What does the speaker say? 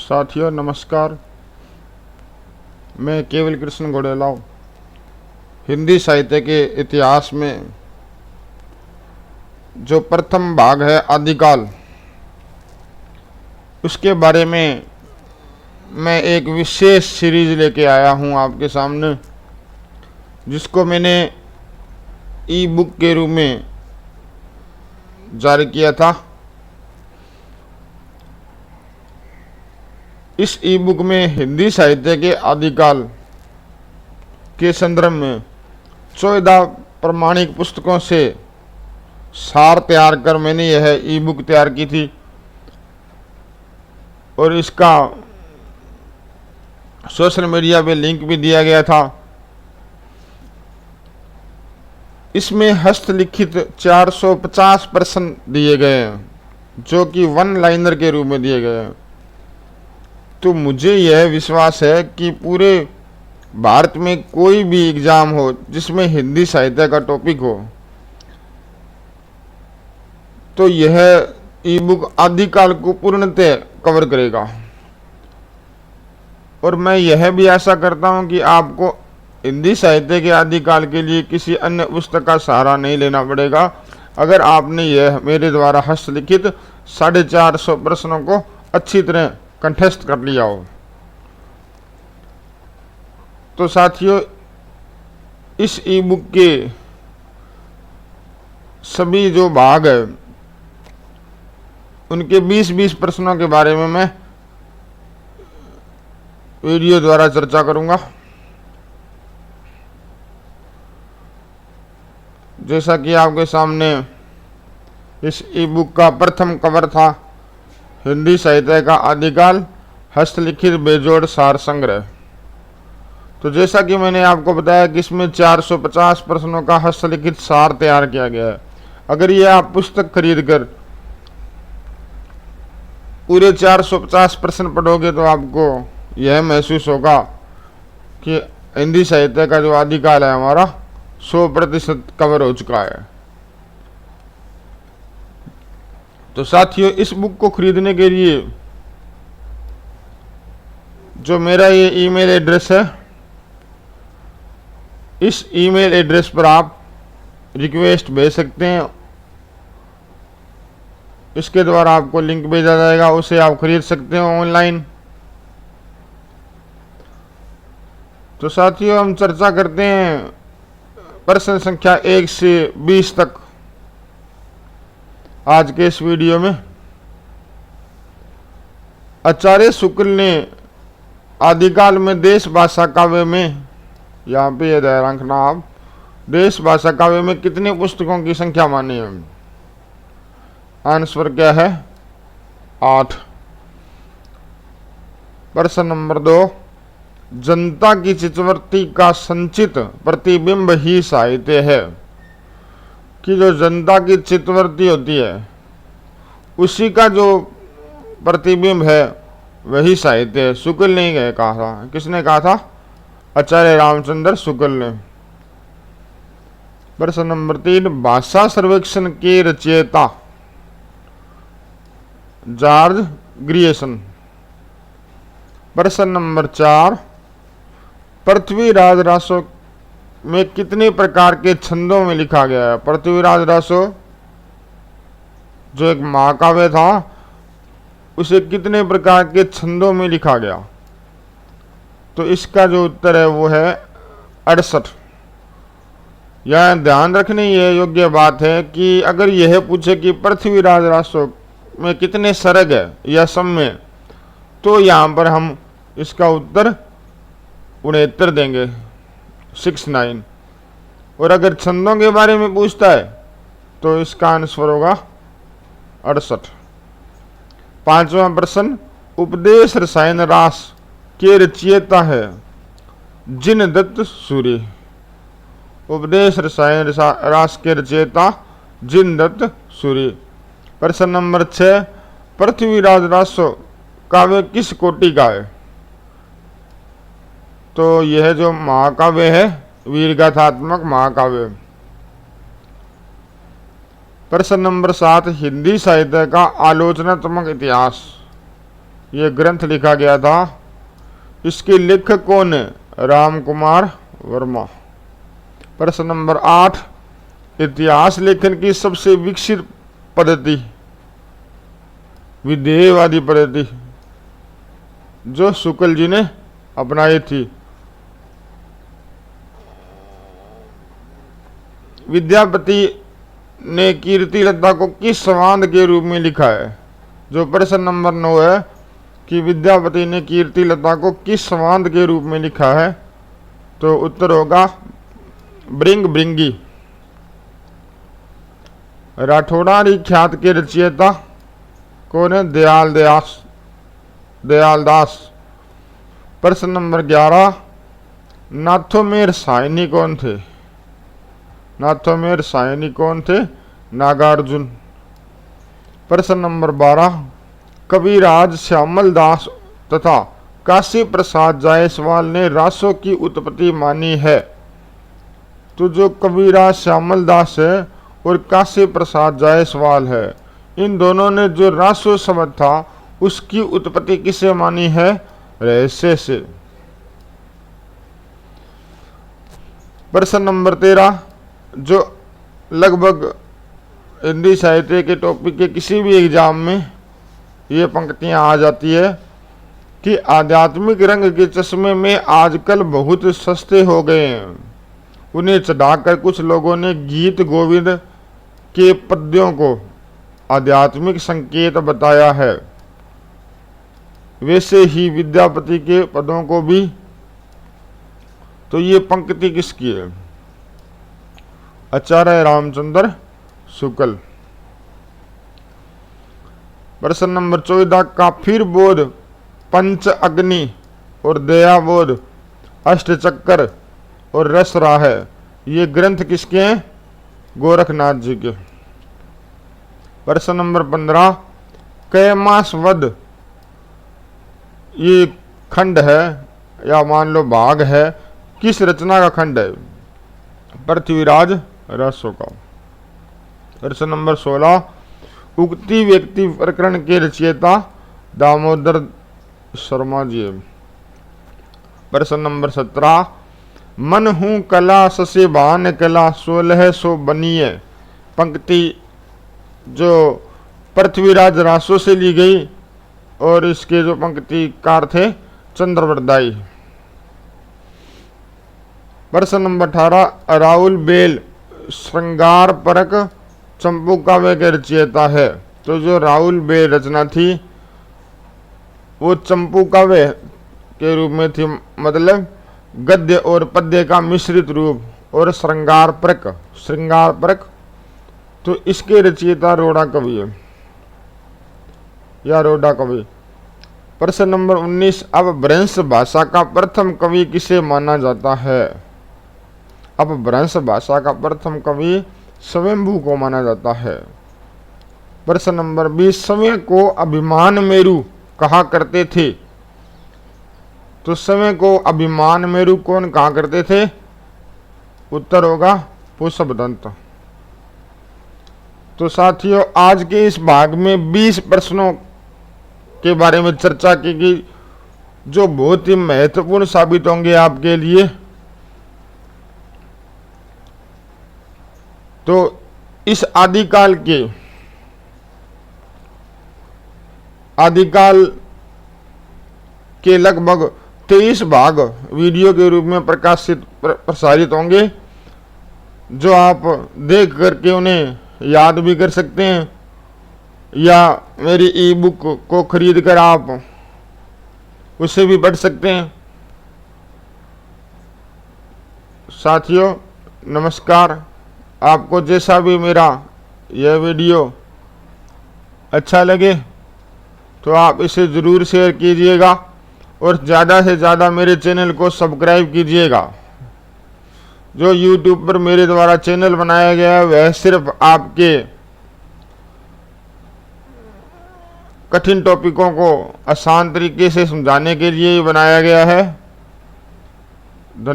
साथियों नमस्कार। मैं केवल कृष्ण गोडेलाव हिंदी साहित्य के इतिहास में जो प्रथम भाग है आदिकाल, उसके बारे में मैं एक विशेष सीरीज लेके आया हूँ आपके सामने, जिसको मैंने ई बुक के रूप में जारी किया था। इस ई बुक में हिंदी साहित्य के आदिकाल के संदर्भ में 14 प्रमाणिक पुस्तकों से सार तैयार कर मैंने यह ई बुक तैयार की थी और इसका सोशल मीडिया पे लिंक भी दिया गया था। इसमें हस्तलिखित 450 प्रश्न दिए गए हैं, जो कि वन लाइनर के रूप में दिए गए हैं। तो मुझे यह विश्वास है कि पूरे भारत में कोई भी एग्जाम हो जिसमें हिंदी साहित्य का टॉपिक हो, तो यह ई बुक आदिकाल को पूर्णतः कवर करेगा। और मैं यह भी आशा करता हूं कि आपको हिंदी साहित्य के आदिकाल के लिए किसी अन्य पुस्तक का सहारा नहीं लेना पड़ेगा, अगर आपने यह मेरे द्वारा हस्तलिखित 450 प्रश्नों को अच्छी तरह कंठस्थ कर लिया हो। तो साथियों, इस ई बुक के सभी जो भाग है उनके 20-20 प्रश्नों के बारे में मैं वीडियो द्वारा चर्चा करूंगा। जैसा कि आपके सामने इस ई बुक का प्रथम कवर था, हिंदी साहित्य का आदिकाल हस्तलिखित बेजोड़ सार संग्रह। तो जैसा कि मैंने आपको बताया कि इसमें 450 प्रश्नों का हस्तलिखित सार तैयार किया गया है। अगर ये आप पुस्तक खरीद कर पूरे 450 प्रश्न पढ़ोगे तो आपको यह महसूस होगा कि हिंदी साहित्य का जो आदिकाल है हमारा 100% कवर हो चुका है। तो साथियों, इस बुक को खरीदने के लिए जो मेरा ये ईमेल एड्रेस है, इस ईमेल एड्रेस पर आप रिक्वेस्ट भेज सकते हैं। इसके द्वारा आपको लिंक भेजा जाएगा, उसे आप खरीद सकते हो ऑनलाइन। तो साथियों, हम चर्चा करते हैं प्रश्न संख्या 1 से 20 तक आज के इस वीडियो में। आचार्य शुक्ल ने आदिकाल में देश भाषा काव्य में, यहाँ पे यह ध्यान रखना आप, देश भाषा काव्य में कितने पुस्तकों की संख्या मानी है? आंसर क्या है? 8। प्रश्न नंबर 2, जनता की चित्तवृत्ति का संचित प्रतिबिंब ही साहित्य है। कि जो जनता की चित्तवृत्ति होती है उसी का जो प्रतिबिंब है वही साहित्य है। शुक्ल ने कहा था। किसने कहा था? आचार्य रामचंद्र शुक्ल ने। प्रश्न नंबर 3, भाषा सर्वेक्षण के रचयिता जॉर्ज ग्रियर्सन। प्रश्न नंबर 4, पृथ्वीराज रासो में कितने प्रकार के छंदों में लिखा गया है? पृथ्वीराज रासो जो एक महाकाव्य था, उसे कितने प्रकार के छंदों में लिखा गया? तो इसका जो उत्तर है वो है 68। यह ध्यान रखने ये योग्य बात है कि अगर यह पूछे कि पृथ्वीराज रासो में कितने सर्ग है या सम्य, तो यहाँ पर हम इसका उत्तर 69 देंगे, 69। और अगर छंदों के बारे में पूछता है तो इसका आंसर होगा 68। 5वां प्रश्न, उपदेश रसायन रास के रचयिता है जिनदत्त सूरी। उपदेश रसायन रास के रचयिता जिनदत्त सूरी। प्रश्न नंबर 6, पृथ्वीराज रासो काव्य किस कोटि का है? तो यह जो महाकाव्य है वीरगाथात्मक महाकाव्य। प्रश्न नंबर 7, हिंदी साहित्य का आलोचनात्मक इतिहास ये ग्रंथ लिखा गया था। इसके लेखक कौन है? राम कुमार वर्मा। प्रश्न नंबर 8, इतिहास लेखन की सबसे विकसित पद्धति विधेयवादी पद्धति जो शुक्ल जी ने अपनाई थी। विद्यापति ने कीर्ति लता को किस संवाद के रूप में लिखा है? जो प्रश्न नंबर 9 है कि विद्यापति ने कीर्ति लता को किस संवाद के रूप में लिखा है, तो उत्तर होगा ब्रिंग ब्रिंगी। राठौड़ारी ख्यात के रचयिता कौन है? दयाल दास। प्रश्न नंबर 11, नाथोमेर सायनी कौन थे? नाथोमेर सायनी कौन थे? नागार्जुन। प्रश्न नंबर 12, कविराज श्यामल दास तथा काशी प्रसाद जायसवाल ने रासों की उत्पत्ति मानी है। तो जो कविराज श्यामल दास है और काशी प्रसाद जायसवाल है, इन दोनों ने जो रासो शब्द था उसकी उत्पत्ति किसे मानी है? रहस्य से। प्रश्न नंबर 13, जो लगभग हिंदी साहित्य के टॉपिक के किसी भी एग्जाम में ये पंक्तियां आ जाती है कि आध्यात्मिक रंग के चश्मे में आजकल बहुत सस्ते हो गए हैं। उन्हें चढ़ाकर कुछ लोगों ने गीत गोविंद के पद्यों को आध्यात्मिक संकेत बताया है। वैसे ही विद्यापति के पदों को भी। तो ये पंक्ति किसकी है? आचार्य रामचंद्र शुक्ल। प्रश्न नंबर 14, काफिर बोध, पंच अग्नि और दया बोध, अष्टचक्र और रसरा है, ये ग्रंथ किसके हैं? गोरखनाथ जी के। प्रश्न नंबर 15, कैमास वध, ये खंड है या मान लो भाग है, किस रचना का खंड है? पृथ्वीराज रसो का। प्रश्न नंबर 16, उक्ति व्यक्ति प्रकरण के रचयिता दामोदर शर्मा जी। प्रश्न नंबर 17, मन हूँ कला ससे भान कला 16 सो बनिए, पंक्ति जो पृथ्वीराज रासो से ली गई और इसके जो पंक्तिकार थे चंद्रवरदाई। प्रश्न नंबर 18, राहुल बेल श्रृंगार परक चंपू काव्य के रचयिता है। तो जो राहुल बेल रचना थी वो चंपू काव्य के रूप में थी, मतलब गद्य और पद्य का मिश्रित रूप, और श्रृंगार परक तो इसके रचयिता रोड़ा कवि है या रोड़ा कवि। प्रश्न नंबर 19, अब भ्रंश भाषा का प्रथम कवि किसे माना जाता है? अब भ्रंश भाषा का प्रथम कवि स्वयंभू को माना जाता है। प्रश्न नंबर 20, समय को अभिमान मेरु कहा करते थे। तो समय को अभिमान मेरु कौन कहा करते थे? उत्तर होगा पुष्पदंत। तो साथियों, आज के इस भाग में 20 प्रश्नों के बारे में चर्चा की गई जो बहुत ही महत्वपूर्ण साबित होंगे आपके लिए। तो इस आदिकाल के लगभग 23 भाग वीडियो के रूप में प्रसारित होंगे, जो आप देख करके उन्हें याद भी कर सकते हैं या मेरी ई बुक को खरीद कर आप उसे भी पढ़ सकते हैं। साथियों नमस्कार। आपको जैसा भी मेरा यह वीडियो अच्छा लगे तो आप इसे ज़रूर शेयर कीजिएगा और ज़्यादा से ज़्यादा मेरे चैनल को सब्सक्राइब कीजिएगा। जो YouTube पर मेरे द्वारा चैनल बनाया गया है वह सिर्फ आपके कठिन टॉपिकों को आसान तरीके से समझाने के लिए बनाया गया है। धन्यवाद।